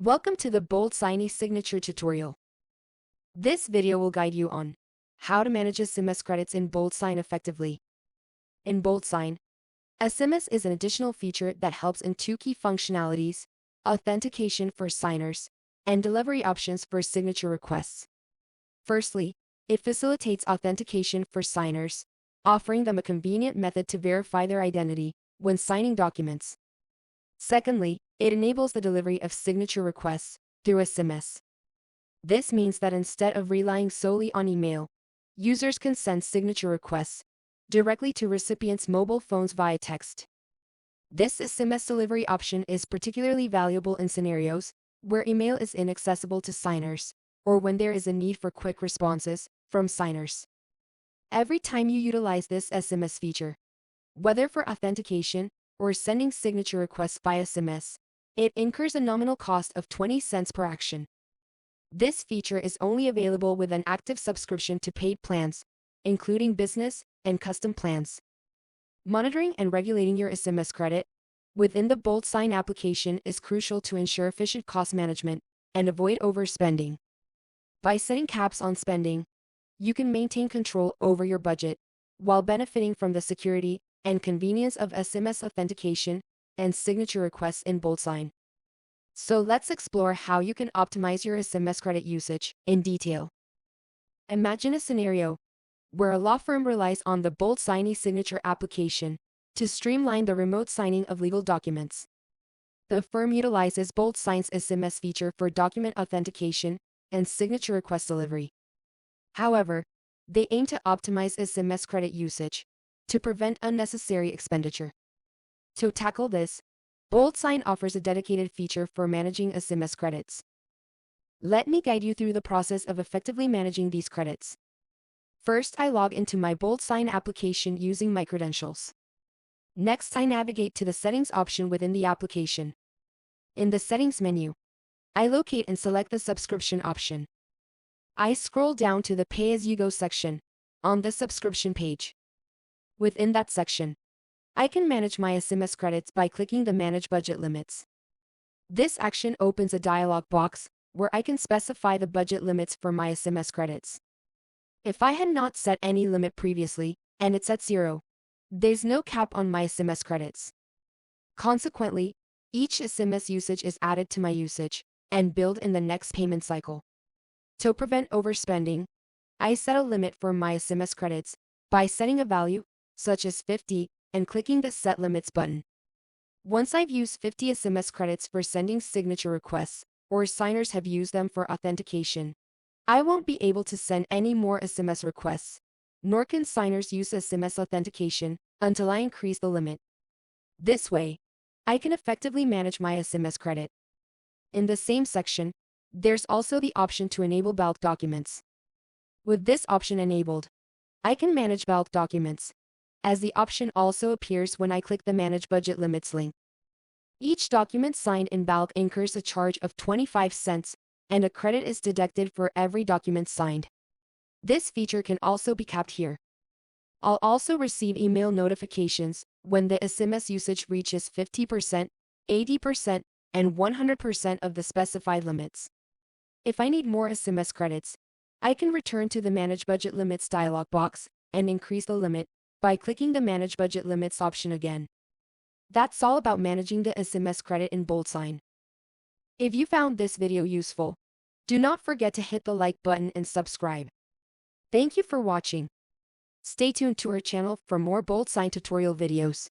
Welcome to the BoldSign eSignature tutorial. This video will guide you on how to manage SMS credits in BoldSign effectively. In BoldSign, SMS is an additional feature that helps in two key functionalities: authentication for signers and delivery options for signature requests. Firstly, it facilitates authentication for signers, offering them a convenient method to verify their identity when signing documents. Secondly, it enables the delivery of signature requests through SMS. This means that instead of relying solely on email, users can send signature requests directly to recipients' mobile phones via text. This SMS delivery option is particularly valuable in scenarios where email is inaccessible to signers, or when there is a need for quick responses from signers. Every time you utilize this SMS feature, whether for authentication or sending signature requests via SMS, it incurs a nominal cost of 20 cents per action. This feature is only available with an active subscription to paid plans, including business and custom plans. Monitoring and regulating your SMS credit within the BoldSign application is crucial to ensure efficient cost management and avoid overspending. By setting caps on spending, you can maintain control over your budget while benefiting from the security and convenience of SMS authentication and signature requests in BoldSign. So let's explore how you can optimize your SMS credit usage in detail. Imagine a scenario where a law firm relies on the BoldSign eSignature application to streamline the remote signing of legal documents. The firm utilizes BoldSign's SMS feature for document authentication and signature request delivery. However, they aim to optimize SMS credit usage to prevent unnecessary expenditure. To tackle this, BoldSign offers a dedicated feature for managing SMS credits. Let me guide you through the process of effectively managing these credits. First, I log into my BoldSign application using my credentials. Next, I navigate to the Settings option within the application. In the Settings menu, I locate and select the Subscription option. I scroll down to the Pay-as-you-go section on the subscription page. Within that section, I can manage my SMS credits by clicking the Manage Budget Limits. This action opens a dialog box where I can specify the budget limits for my SMS credits. If I had not set any limit previously, and it's at 0, there's no cap on my SMS credits. Consequently, each SMS usage is added to my usage and billed in the next payment cycle. To prevent overspending, I set a limit for my SMS credits by setting a value, such as 50, and clicking the Set Limits button. Once I've used 50 SMS credits for sending signature requests, or signers have used them for authentication, I won't be able to send any more SMS requests, nor can signers use SMS authentication until I increase the limit. This way, I can effectively manage my SMS credit. In the same section, there's also the option to enable bulk documents. With this option enabled, I can manage bulk documents, as the option also appears when I click the Manage Budget Limits link. Each document signed in bulk incurs a charge of 25 cents, and a credit is deducted for every document signed. This feature can also be capped here. I'll also receive email notifications when the SMS usage reaches 50%, 80%, and 100% of the specified limits. If I need more SMS credits, I can return to the Manage Budget Limits dialog box and increase the limit by clicking the Manage Budget Limits option again. That's all about managing the SMS credit in BoldSign. If you found this video useful, do not forget to hit the like button and subscribe. Thank you for watching. Stay tuned to our channel for more BoldSign tutorial videos.